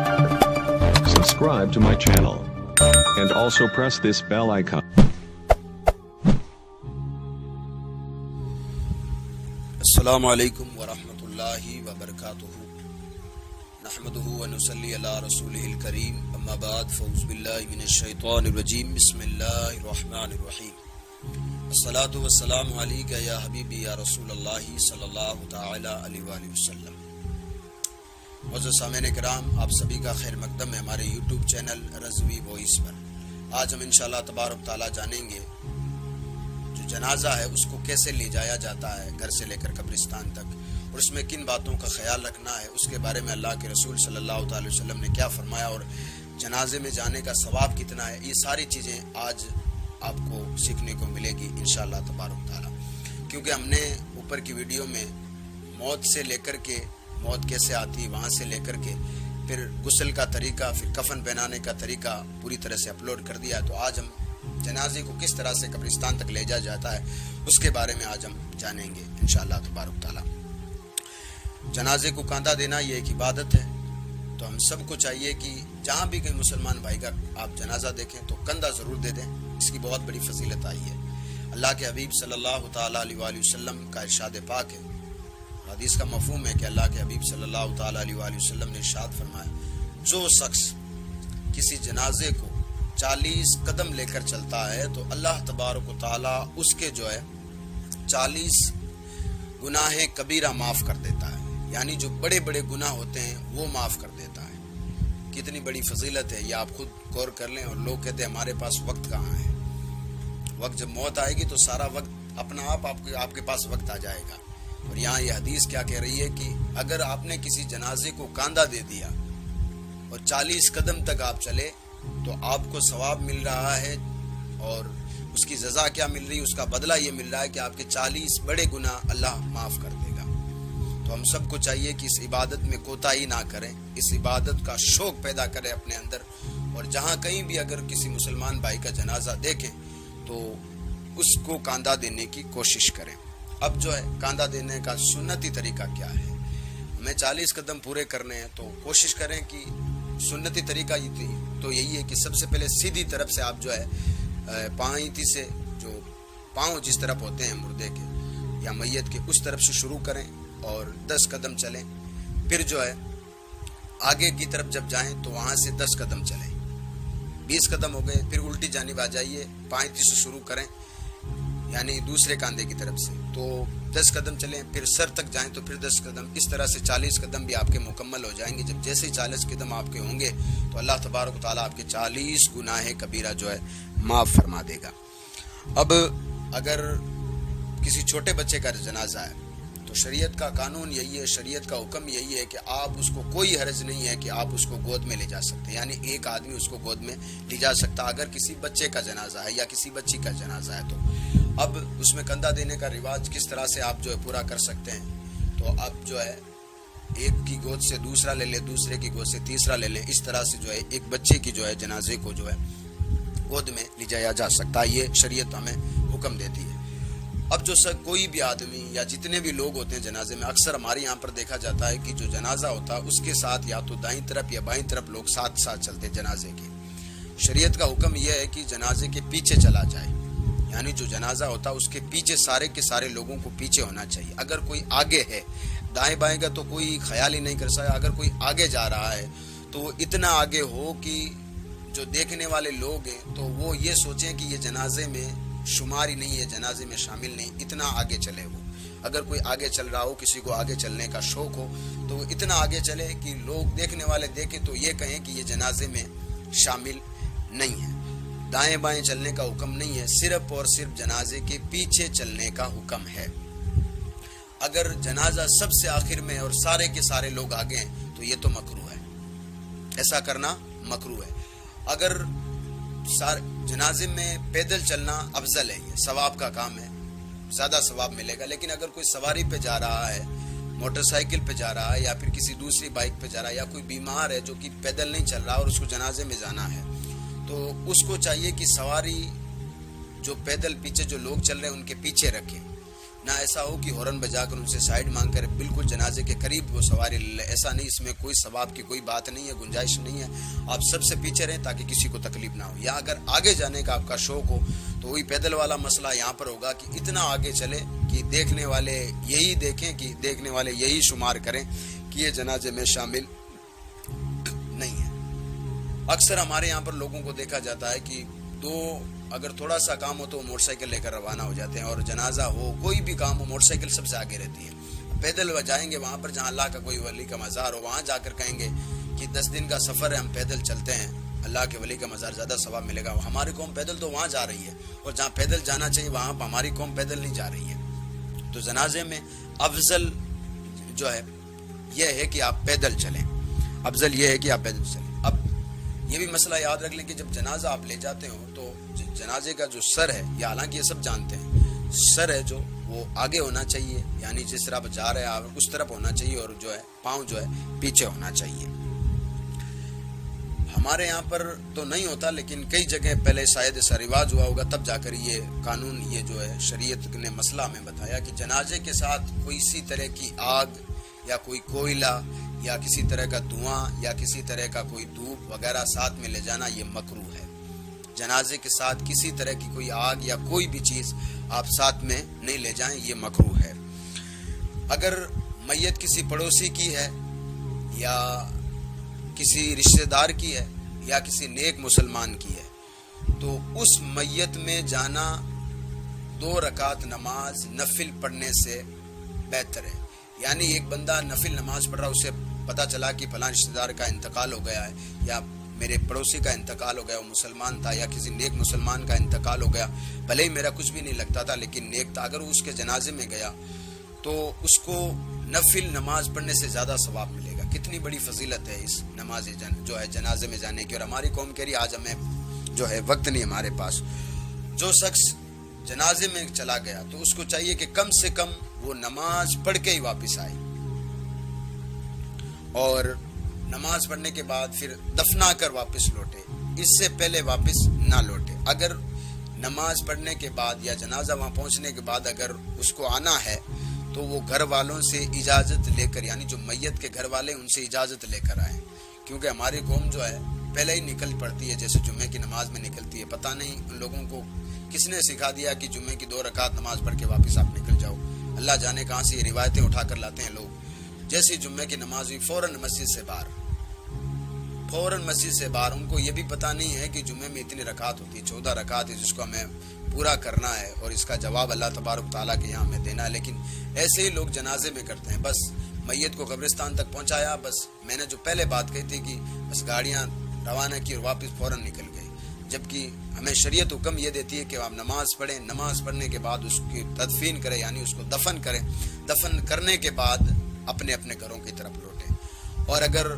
Subscribe to my channel and also press this bell icon. السلام علیکم ورحمۃ اللہ وبرکاتہ نحمدہ ونصلی علی رسولہ الکریم اما بعد فاعوذ باللہ من الشیطان الرجیم بسم اللہ الرحمن الرحیم الصلاۃ والسلام علیک یا حبیبی یا رسول اللہ صلی اللہ تعالی علیہ وآلہ وسلم۔ معزز سامعین کرام، آپ سبھی کا خیر مقدم ہے ہمارے یوٹیوب چینل رضوی وائس پر۔ آج ہم انشاءاللہ تبارک تعالی جانیں گے جو جنازہ ہے اس کو کیسے لے جایا جاتا ہے گھر سے لے کر قبرستان تک، اور اس میں کن باتوں کا خیال رکھنا ہے، اس کے بارے میں اللہ کے رسول صلی اللہ تعالی وسلم نے کیا فرمایا، اور جنازے میں جانے کا ثواب کتنا ہے۔ یہ ساری چیزیں آج آپ کو سیکھنے کو ملے گی انشاءاللہ تبارک تعالی، کیونکہ ہم نے اوپر کی ویڈیو میں موت سے لے کر کے، موت کیسے آتی وہاں سے لے کر کے پھر غسل کا طریقہ، پھر کفن پہنانے کا طریقہ پوری طرح سے اپلوڈ کر دیا ہے۔ تو آج ہم جنازے کو کس طرح سے قبرستان تک لے جایا جاتا ہے اس کے بارے میں آج ہم جانیں گے انشاءاللہ تبارک تعالی۔ جنازے کو کاندھا دینا یہ ایک عبادت ہے، تو ہم سب کو چاہیے کہ جہاں بھی کوئی مسلمان بھائی کا آپ جنازہ دیکھیں تو کندھا ضرور دے دیں، اس کی بہت بڑی فضیلت آئی ہے۔ اللہ کے حبیب صلی اللہ تعالی علیہ وآلہ وسلم کا ارشاد پاک ہے، حدیث کا مفہوم ہے کہ اللہ کے حبیب صلی اللہ تعالی علیہ وآلہ وسلم نے ارشاد فرمایا، جو شخص کسی جنازے کو 40 قدم لے کر چلتا ہے تو اللہ تبارک و تعالی اس کے 40 گناہ کبیرہ معاف کر دیتا ہے، یعنی جو بڑے بڑے گناہ ہوتے ہیں وہ معاف کر دیتا ہے۔ کتنی بڑی فضیلت ہے یہ، آپ خود غور کر لیں۔ اور لوگ کہتے ہیں ہمارے پاس وقت کہاں ہے، وقت جب موت آئے گی تو سارا وقت اپنا آپ کے پاس وقت آ جائے گا۔ اور یہاں یہ حدیث کیا کہہ رہی ہے کہ اگر آپ نے کسی جنازے کو کاندھا دے دیا اور 40 قدم تک آپ چلے تو آپ کو ثواب مل رہا ہے، اور اس کی سزا کیا مل رہی ہے، اس کا بدلہ یہ مل رہا ہے کہ آپ کے 40 بڑے گناہ اللہ معاف کر دے گا۔ تو ہم سب کو چاہیے کہ اس عبادت میں کوتاہی نہ کریں، اس عبادت کا شوق پیدا کریں اپنے اندر، اور جہاں کہیں بھی اگر کسی مسلمان بھائی کا جنازہ دیکھیں تو اس کو کاندھا دینے کی کوشش کریں۔ اب کاندھا دینے کا سنتی طریقہ کیا ہے، ہمیں 40 قدم پورے کرنے ہیں تو کوشش کریں کہ سنتی طریقہ تو یہی ہے کہ سب سے پہلے سیدھی طرف سے آپ پائیں سے جو پاؤں جس طرف ہوتے ہیں مردے کے یا میت کے، اس طرف سے شروع کریں اور 10 قدم چلیں۔ پھر آگے کی طرف جب جائیں تو وہاں سے 10 قدم چلیں، 20 قدم ہو گئے، پھر الٹی جانب آ جائیے، پائیں سے شروع کریں یعنی دوسرے کاندھے کی طرف سے، تو 10 قدم چلیں، پھر سر تک جائیں تو پھر 10 قدم، اس طرح سے 40 قدم بھی آپ کے مکمل ہو جائیں گے۔ جب جیسے ہی 40 قدم آپ کے ہوں گے تو اللہ تبارک و تعالیٰ آپ کے 40 گناہ کبیرہ معاف فرما دے گا۔ اب اگر کسی چھوٹے بچے کا جنازہ ہے تو شریعت کا قانون یہی ہے، شریعت کا حکم یہی ہے کہ آپ اس کو، کوئی حرج نہیں ہے کہ آپ اس کو گود میں لے جا سکتے، یعنی ایک آدمی اس کو گود میں لے جا سکتا اگر کسی بچے کا جنازہ ہے یا کسی بچی کا جنازہ ہے۔ تو اب اس میں کندھا دینے کا رواج کس طرح سے آپ پورا کر سکتے ہیں، تو اب ایک کی گود سے دوسرا لے لیں، دوسرے کی گود سے تیسرا لے لیں، اس طرح سے ایک بچے کی جنازے کو گود میں لے جایا جا سکتا ہے، یہ شریعت ہمیں حکم دیتی ہے۔ اب کوئی بھی آدمی یا جتنے بھی لوگ ہوتے ہیں جنازے میں، اکثر ہمارے یہاں پر دیکھا جاتا ہے کہ جو جنازہ ہوتا ہے اس کے ساتھ یا تو دائیں طرف یا بائیں طرف لوگ ساتھ ساتھ چلتے ہیں جنازے کے۔ شریعت کا حکم یہ ہے کہ جنازے کے پیچھے چلا جائے، یعنی جو جنازہ ہوتا ہے اس کے پیچھے سارے کے سارے لوگوں کو پیچھے ہونا چاہیے۔ اگر کوئی آگے ہے، دائیں بائیں کا تو کوئی خیال ہی نہیں کر سکتا، اگر کوئی آگے جا رہا ہے تو وہ اتنا آگے ہو کہ جو دیکھنے والے لوگ ہیں تو وہ یہ سوچیں کہ یہ جنازے میں شمار ہی نہیں ہے، جنازے میں شامل نہیں، اتنا آگے چلے وہ۔ اگر کوئی آگے چل رہا ہو، کسی کو آگے چلنے کا شوق ہو تو وہ اتنا آگے چلے کہ لوگ دیکھنے والے دیکھیں تو یہ کہیں کہ یہ جنازے میں شامل نہیں ہے۔ دائیں بائیں چلنے کا حکم نہیں ہے، صرف اور صرف جنازے کے پیچھے چلنے کا حکم ہے۔ اگر جنازہ سب سے آخر میں اور سارے کے سارے لوگ آگے ہیں تو یہ تو مکروہ ہے، ایسا کرنا مکروہ ہے۔ اگر جنازے میں پیدل چلنا افضل ہے، یہ ثواب کا کام ہے، زیادہ ثواب ملے گا۔ لیکن اگر کوئی سواری پہ جا رہا ہے، موٹر سائیکل پہ جا رہا ہے یا پھر کسی دوسری بائک پہ جا رہا ہے، یا کوئی بیمار ہے جو کہ پیدل نہیں چل رہا اور اس کو جنازے میں جانا ہے، تو اس کو چاہیے کہ سواری جو پیدل پیچھے جو لوگ چل رہے ہیں ان کے پیچھے رکھے، نہ ایسا ہو کہ ہورن بجا کر ان سے سائڈ مانگ کر بالکل جنازے کے قریب وہ سواری لے لے. ایسا نہیں، اس میں کوئی ثواب کی کوئی بات نہیں ہے، گنجائش نہیں ہے. آپ سب سے پیچھے رہیں تاکہ کسی کو تکلیف نہ ہو. یا اگر آگے جانے کا آپ کا شوق ہو تو وہی پیدل والا مسئلہ یہاں پر ہوگا کہ اتنا آگے چلے کہ دیکھنے والے یہی دیکھیں، کہ دیکھنے والے یہی شمار کریں کہ یہ جنازے میں شامل نہیں ہے. اکثر ہمارے یہاں پر لوگوں کو دیکھا جاتا ہے کہ اگر تھوڑا سا کام ہو تو وہ موٹر سائیکل لے کر روانہ ہو جاتے ہیں، اور جنازہ ہو کوئی بھی کام ہو موٹر سائیکل سب سے آگے رہتی ہے. پیدل جائیں گے وہاں پر جہاں اللہ کا کوئی ولی کا مزار ہو، وہاں جا کر کہیں گے کہ 10 دن کا سفر ہے، ہم پیدل چلتے ہیں، اللہ کے ولی کا مزار زیادہ ثواب ملے گا. ہماری قوم پیدل تو وہاں جا رہی ہے، اور جہاں پیدل جانا چاہیے وہاں ہماری قوم پیدل نہیں جا رہی ہے. تو جنازے میں افضل جو ہے یہ ہے کہ آپ پیدل چلیں، افضل یہ ہے کہ آپ پیدل چلیں. اب یہ بھی مسئلہ یاد رکھ لیں کہ جب جنازہ آپ لے جاتے ہو تو جنازے کا جو سر ہے، یا حالانکہ یہ سب جانتے ہیں، سر ہے جو وہ آگے ہونا چاہیے، یعنی جس طرح آپ جا رہے ہیں اس طرف ہونا چاہیے، اور جو ہے پاؤں جو ہے پیچھے ہونا چاہیے. ہمارے یہاں پر تو نہیں ہوتا، لیکن کئی جگہ پہلے شاید ایسا رواج ہوا ہوگا، تب جا کر یہ قانون، یہ جو ہے شریعت نے مسئلہ ہمیں بتایا کہ جنازے کے ساتھ کوئی اسی طرح کی آگ یا کوئی کوئلہ یا کسی طرح کا دھواں یا کسی طرح کا کوئی دھوپ وغیرہ ساتھ میں لے جانا یہ مکروہ ہے. جنازے کے ساتھ کسی طرح کی کوئی آگ یا کوئی بھی چیز آپ ساتھ میں نہیں لے جائیں، یہ مکروہ ہے. اگر میت کسی پڑوسی کی ہے یا کسی رشتہ دار کی ہے یا کسی نیک مسلمان کی ہے تو اس میت میں جانا 2 رکعت نماز نفل پڑھنے سے بہتر ہے. یعنی ایک بندہ نفل نماز پڑھ رہا، اسے پتہ چلا کہ فلاں رشتہ دار کا انتقال ہو گیا ہے، یا میرے پڑوسی کا انتقال ہو گیا، وہ مسلمان تھا، یا کسی نیک مسلمان کا انتقال ہو گیا، بھلے ہی میرا کچھ بھی نہیں لگتا تھا لیکن نیک تھا، اگر وہ اس کے جنازے میں گیا تو اس کو نفل نماز پڑھنے سے زیادہ ثواب ملے گا. کتنی بڑی فضیلت ہے اس نماز جو ہے جنازے میں جانے کی. اور ہماری قوم کہہ رہی آج ہمیں جو ہے وقت نہیں ہمارے پاس. جو شخص جنازے میں چلا گیا تو اس کو چاہیے کہ کم سے کم وہ نماز پڑھ کے ہی واپس آئے، اور نماز پڑھنے کے بعد پھر دفنا کر واپس لوٹے، اس سے پہلے واپس نہ لوٹے. اگر نماز پڑھنے کے بعد یا جنازہ وہاں پہنچنے کے بعد اگر اس کو آنا ہے تو وہ گھر والوں سے اجازت لے کر، یعنی جو میت کے گھر والے ان سے اجازت لے کر آئیں. کیونکہ ہماری قوم جو ہے پہلے ہی نکل پڑتی ہے، جیسے جمعے کی نماز میں نکلتی ہے. پتہ نہیں ان لوگوں کو کس نے سکھا دیا کہ جمعے کی 2 رکعت نماز پڑھ کے واپس آپ نکل جاؤ. اللہ جانے کہاں سے یہ روایتیں اٹھا کر لاتے ہیں لوگ. جیسی جمعے کی نماز ہوئی فوراً مسجد سے باہر. ان کو یہ بھی پتہ نہیں ہے کہ جمعے میں اتنی رکعت ہوتی ہے، 14 رکعت ہے، جس کو ہمیں پورا کرنا ہے اور اس کا جواب اللہ تبارک تعالیٰ کے یہاں ہمیں دینا ہے. لیکن ایسے ہی لوگ جنازے میں کرتے ہیں، بس میت کو قبرستان تک پہنچایا، بس میں نے جو پہلے بات کہی تھی کہ بس گاڑیاں روانہ کی اور واپس فوراً نکل گئی. جبکہ ہمیں شریعت حکم یہ دیتی ہے کہ آپ نماز پڑھیں، نماز پڑھنے کے بعد اس کی تدفین کریں، یعنی اس کو دفن کریں. دفن کرنے کے بعد اپنے اپنے گھروں کی طرف لوٹیں. اور اگر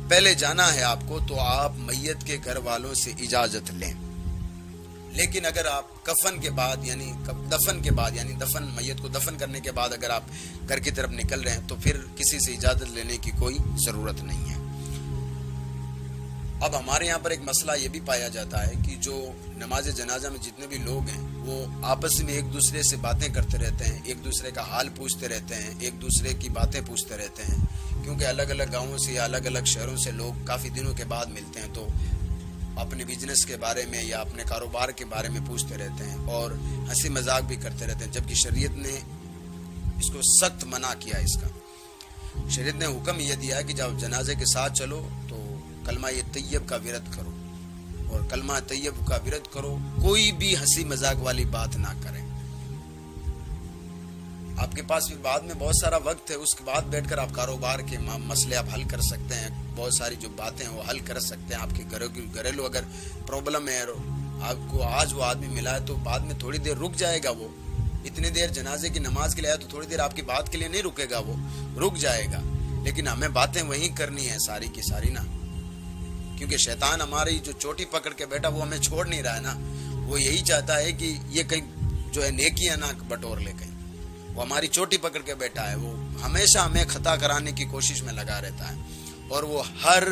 پہلے جانا ہے آپ کو تو آپ میت کے گھر والوں سے اجازت لیں. لیکن اگر آپ کفن کے بعد یعنی دفن میت کو دفن کرنے کے بعد اگر آپ گھر کی طرف نکل رہے ہیں تو پھر کسی سے اجازت لینے کی کوئی ضرورت نہیں ہے. اب ہمارے یہاں پر ایک مسئلہ یہ بھی پایا جاتا ہے کہ جو نماز جنازہ میں جتنے بھی لوگ ہیں وہ آپس میں ایک دوسرے سے باتیں کرتے رہتے ہیں، ایک دوسرے کا حال پوچھتے رہتے ہیں، ایک دوسرے کی باتیں پوچھتے رہتے ہیں. کیونکہ الگ الگ گاؤں سے یا الگ الگ شہروں سے لوگ کافی دنوں کے بعد ملتے ہیں تو اپنے بزنس کے بارے میں یا اپنے کاروبار کے بارے میں پوچھتے رہتے ہیں اور ہنسی مذاق بھی کرتے رہتے ہیں. جبکہ شریعت نے اس کو سخت منع کیا. اس کا شریعت نے حکم یہ دیا ہے کہ جب جنازے کے ساتھ چلو تو کلمہ طیب کا ورد کرو، اور کلمہ طیب کا ورد کرو، کوئی بھی ہنسی مذاق والی بات نہ کریں. آپ کے پاس بھی بعد میں بہت سارا وقت ہے، اس کے بعد بیٹھ کر آپ کاروبار کے مسئلے آپ حل کر سکتے ہیں، بہت ساری جو باتیں ہیں وہ حل کر سکتے ہیں. آپ کے گھریلو اگر پرابلم ہے آپ کو آج وہ آدمی ملا ہے تو بعد میں تھوڑی دیر رک جائے گا. وہ اتنی دیر جنازے کی نماز کے لیے آیا تو تھوڑی دیر آپ کی بات کے لیے نہیں رکے گا، وہ رک جائے گا. لیکن ہمیں باتیں وہیں کرنی ہیں ساری کی ساری نا، کیونکہ شیطان ہماری جو چوٹی پکڑ کے بیٹھا وہ ہمیں چھوڑ نہیں رہا ہے نا. وہ یہی چاہتا ہے کہ یہ کہیں جو ہے نیکیاں نہ بٹور لے. کہیں وہ ہماری چوٹی پکڑ کے بیٹھا ہے، وہ ہمیشہ ہمیں خطا کرانے کی کوشش میں لگا رہتا ہے، اور وہ ہر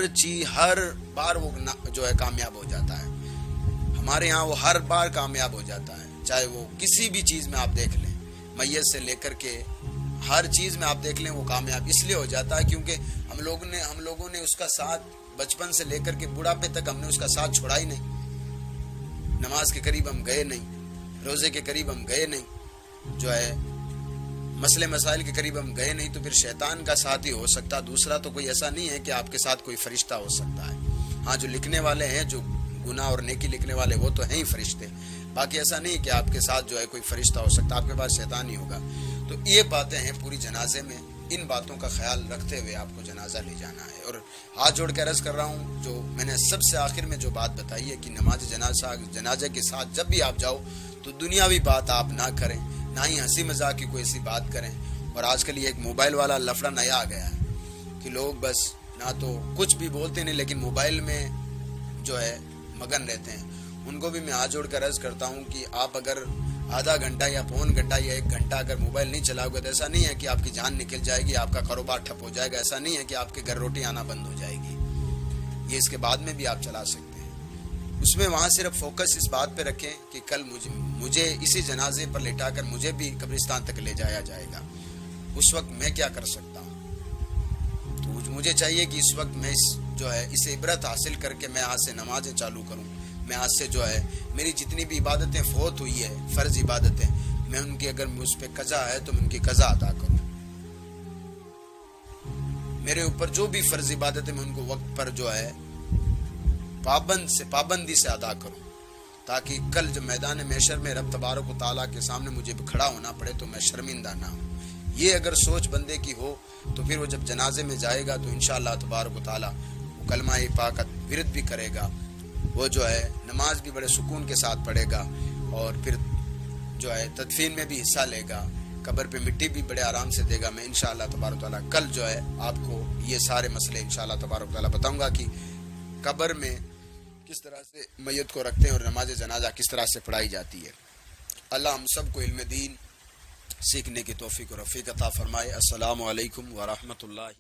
بار وہ جو ہے کامیاب ہو جاتا ہے. ہمارے ہاں وہ ہر بار کامیاب ہو جاتا ہے، چاہے وہ کسی بھی چیز میں آپ دیکھ لیں. میت سے لے کر کے ہر چیز میں آپ دیکھ لیں وہ کامیاب اس لیے ہو جاتا ہے کیونکہ ہم لوگوں نے اس کا ساتھ بچپن سے لے کر کے بڑھاپے تک ہم نے اس کا ساتھ چھوڑا ہی نہیں. نماز کے قریب ہم گئے نہیں, روزے کے قریب ہم گئے نہیں, جو ہے مسئلے مسائل کے قریب ہم گئے نہیں, تو پھر شیطان کا ساتھ ہی ہو سکتا. دوسرا تو کوئی ایسا نہیں ہے کہ آپ کے ساتھ کوئی فرشتہ ہو سکتا ہے. ہاں جو لکھنے والے ہیں, جو گناہ اور نیکی لکھنے والے, وہ تو ہیں ہی فرشتے. باقی ایسا نہیں کہ آپ کے ساتھ جو ہے کوئی فرشتہ ہو سکتا, آپ کے پاس شیطان ہی ہوگا. تو یہ باتیں ہیں پوری جنازے میں. ان باتوں کا خیال رکھتے ہوئے آپ کو جنازہ لے جانا ہے. اور ہاتھ جوڑ کے عرض کر رہا ہوں, جو میں نے سب سے آخر میں جو بات بتائی ہے کہ نماز جنازہ کے ساتھ جب بھی آپ جاؤ تو دنیاوی بات آپ نہ کریں, نہ ہی ہنسی مذاق کی کوئی ایسی بات کریں. اور آج کل یہ ایک موبائل والا لفڑا نیا آ گیا ہے کہ لوگ بس نہ تو کچھ بھی بولتے نہیں لیکن موبائل میں جو ہے مگن رہتے ہیں. ان کو بھی میں ہاتھ جوڑ کر عرض کرتا ہوں کہ آپ اگر آدھا گھنٹہ یا پون گھنٹہ یا 1 گھنٹہ اگر موبائل نہیں چلاؤ گے تو ایسا نہیں ہے کہ آپ کی جان نکل جائے گی, آپ کا کاروبار ٹھپ ہو جائے گا. ایسا نہیں ہے کہ آپ کے گھر روٹی آنا بند ہو جائے گی. یہ اس کے بعد میں بھی آپ چلا سکتے ہیں. اس میں وہاں صرف فوکس اس بات پہ رکھیں کہ کل مجھے اسی جنازے پر لٹا کر مجھے بھی قبرستان تک لے جایا جائے گا. اس وقت میں کیا کر سکتا ہوں؟ تو مجھے چاہیے کہ اس وقت میں اسے عبرت حاصل کر کے میں آج سے نمازیں چالو کروں. میں آج سے جو ہے میری جتنی بھی عبادتیں فوت ہوئی ہے, فرض عبادتیں, میں ان کی اگر اس پہ قضا ہے تو میں ان کی قضا ادا کروں. میرے اوپر جو بھی فرض عبادتیں میں ان کو وقت پر جو ہے پابندی سے ادا کروں, تاکہ کل جب میدان محشر میں رب تبارک و تعالیٰ کے سامنے مجھے کھڑا ہونا پڑے تو میں شرمندہ نہ ہوں. یہ اگر سوچ بندے کی ہو تو پھر وہ جب جنازے میں جائے گا تو انشاءاللہ تبارک و تعالیٰ وہ کلمہ پاک ورد بھی کرے گا, وہ جو ہے نماز بھی بڑے سکون کے ساتھ پڑھے گا, اور پھر جو ہے تدفین میں بھی حصہ لے گا, قبر پہ مٹی بھی بڑے آرام سے دے گا. میں انشاءاللہ تبارک و تعالیٰ کل جو ہے آپ کو یہ سارے مسئلے انشاءاللہ تبارک و تعالیٰ بتاؤں گا کہ قبر میں کس طرح سے میت کو رکھتے ہیں اور نماز جنازہ کس طرح سے پڑھائی جاتی ہے. اللہ ہم سب کو علم دین سیکھنے کی توفیق و رفیق عطا فرمائے. السلام علیکم ورحمۃ اللہ.